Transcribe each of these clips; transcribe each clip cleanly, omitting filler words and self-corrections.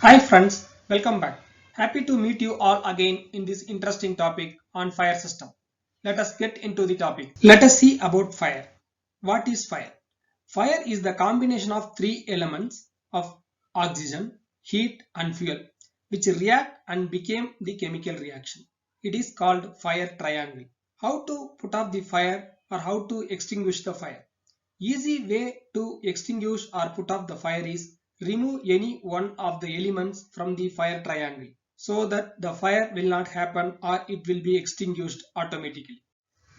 Hi friends, welcome back. Happy to meet you all again in this interesting topic on fire system. Let us get into the topic. Let us see about fire. What is fire? Fire is the combination of three elements of oxygen, heat and fuel which react and became the chemical reaction. It is called fire triangle. How to put out the fire or how to extinguish the fire? Easy way to extinguish or put out the fire is remove any one of the elements from the fire triangle so that the fire will not happen or it will be extinguished automatically.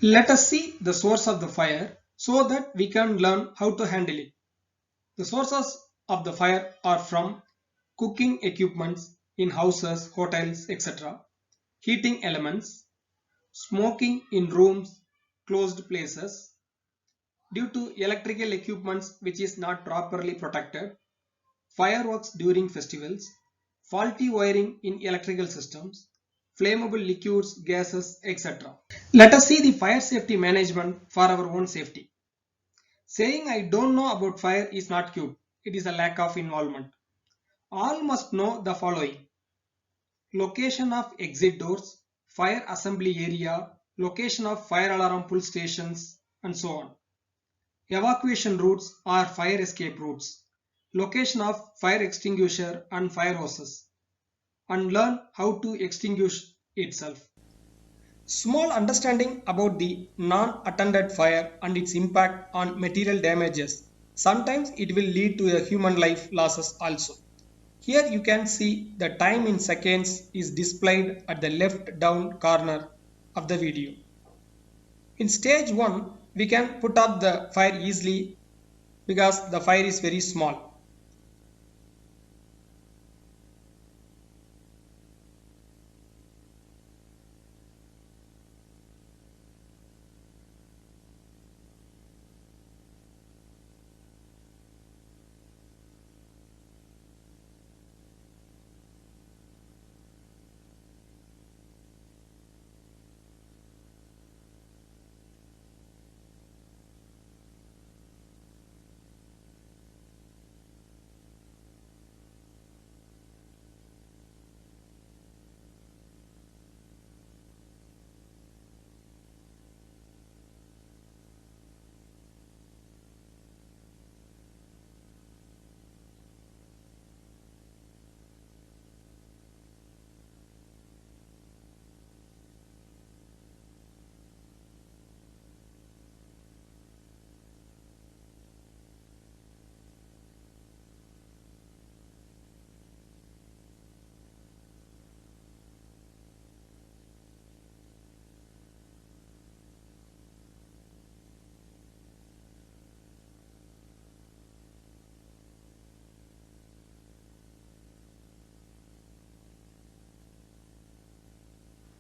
Let us see the source of the fire so that we can learn how to handle it. The sources of the fire are from cooking equipments in houses, hotels, etc., heating elements, smoking in rooms, closed places, due to electrical equipments which is not properly protected, fireworks during festivals, faulty wiring in electrical systems, flammable liquids, gases, etc. Let us see the fire safety management for our own safety. Saying I don't know about fire is not cute. It is a lack of involvement. All must know the following: location of exit doors, fire assembly area, location of fire alarm pull stations, and so on. Evacuation routes or fire escape routes, location of fire extinguisher and fire hoses, and learn how to extinguish itself. Small understanding about the non-attended fire and its impact on material damages. Sometimes it will lead to a human life losses also. Here you can see the time in seconds is displayed at the left down corner of the video. In stage 1, we can put out the fire easily because the fire is very small.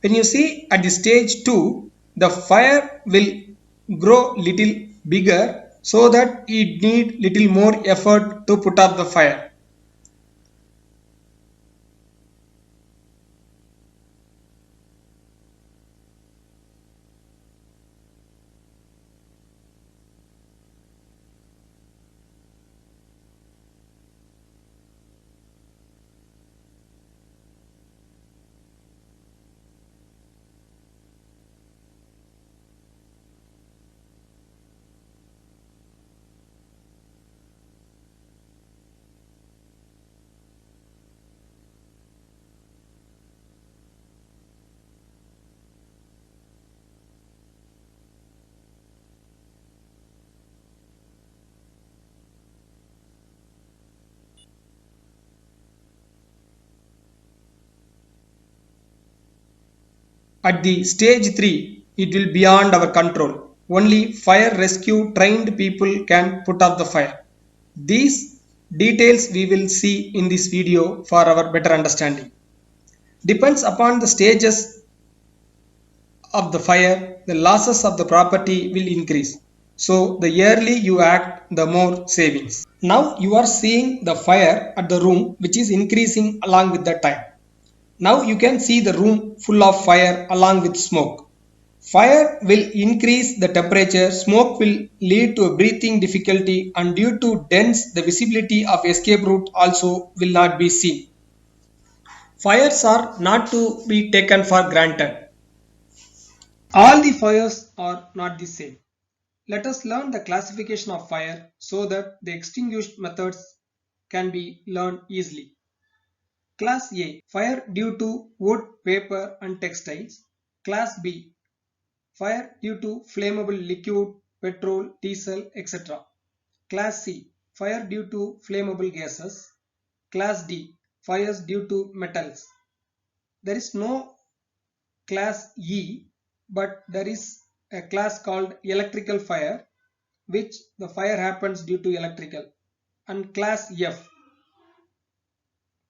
When you see at the stage 2, the fire will grow little bigger so that it need little more effort to put out the fire. At the stage 3, it will beyond our control. Only fire rescue trained people can put out the fire. These details we will see in this video for our better understanding. Depends upon the stages of the fire, the losses of the property will increase. So the early you act, the more savings. Now you are seeing the fire at the room which is increasing along with the time. Now you can see the room full of fire along with smoke. Fire will increase the temperature, smoke will lead to a breathing difficulty, and due to dense the visibility of escape route also will not be seen. Fires are not to be taken for granted. All the fires are not the same. Let us learn the classification of fire so that the extinguished methods can be learned easily. Class A, fire due to wood, paper and textiles. Class B, fire due to flammable liquid, petrol, diesel, etc. Class C, fire due to flammable gases. Class D, fires due to metals. There is no class E, but there is a class called electrical fire, which the fire happens due to electrical. And class F,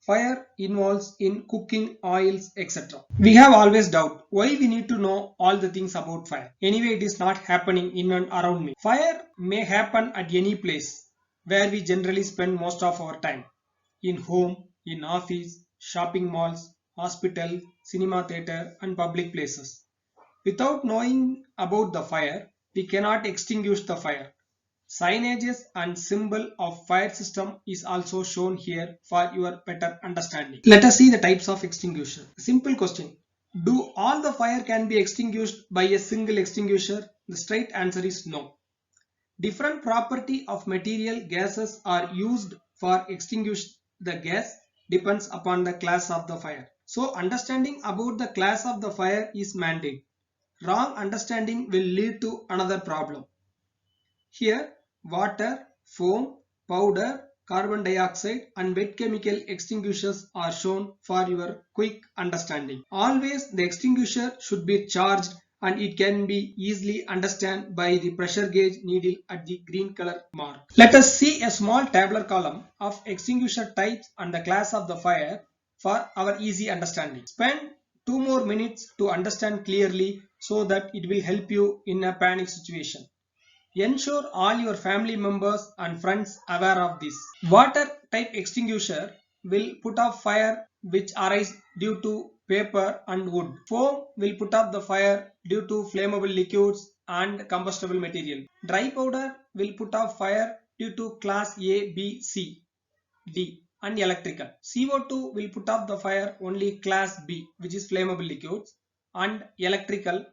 fire involves in cooking, oils, etc. We have always doubt why we need to know all the things about fire. Anyway, it is not happening in and around me. Fire may happen at any place where we generally spend most of our time. In home, in office, shopping malls, hospital, cinema theater and public places. Without knowing about the fire, we cannot extinguish the fire. Signages and symbol of fire system is also shown here for your better understanding. Let us see the types of extinguisher. Simple question. Do all the fire can be extinguished by a single extinguisher? The straight answer is no. Different property of material gases are used for extinguish the gas depends upon the class of the fire. So understanding about the class of the fire is mandate. Wrong understanding will lead to another problem. Here, water, foam, powder, carbon dioxide and wet chemical extinguishers are shown for your quick understanding. Always the extinguisher should be charged and it can be easily understood by the pressure gauge needle at the green color mark. Let us see a small tabular column of extinguisher types and the class of the fire for our easy understanding. Spend 2 more minutes to understand clearly so that it will help you in a panic situation. Ensure all your family members and friends aware of this. Water type extinguisher will put out fire which arise due to paper and wood. Foam will put out the fire due to flammable liquids and combustible material. Dry powder will put out fire due to class A, B, C, D and electrical. CO2 will put out the fire only class B, which is flammable liquids and electrical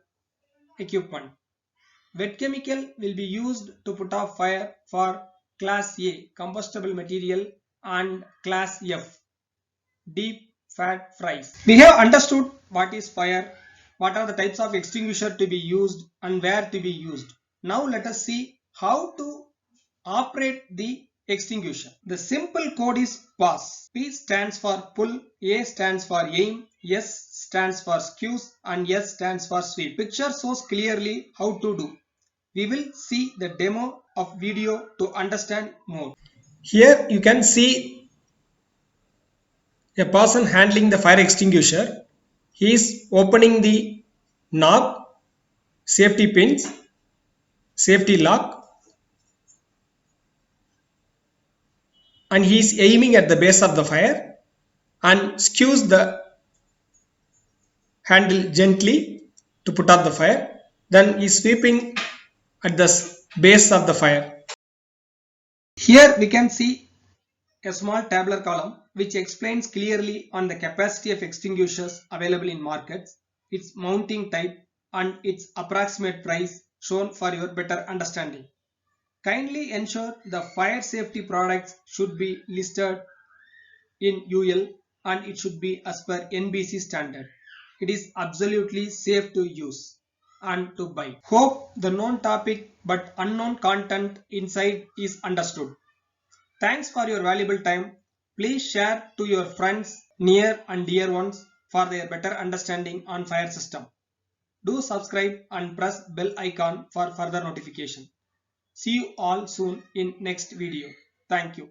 equipment. Wet chemical will be used to put out fire for class A, combustible material and class F, deep fat fries. We have understood what is fire, what are the types of extinguisher to be used and where to be used. Now let us see how to operate the extinguisher. The simple code is PASS. P stands for pull, A stands for aim, S stands for squeeze and S stands for sweep. Picture shows clearly how to do. We will see the demo of video to understand more. Here you can see a person handling the fire extinguisher. He is opening the knob, safety pins, safety lock, and he is aiming at the base of the fire and skews the handle gently to put out the fire. Then he is sweeping at the base of the fire. Here we can see a small tabular column which explains clearly on the capacity of extinguishers available in markets, its mounting type and its approximate price shown for your better understanding. Kindly ensure the fire safety products should be listed in UL and it should be as per NBC standard. It is absolutely safe to use and to buy. Hope the known topic but unknown content inside is understood. Thanks for your valuable time. Please share to your friends, near and dear ones for their better understanding on fire system. Do subscribe and press bell icon for further notification. See you all soon in next video. Thank you.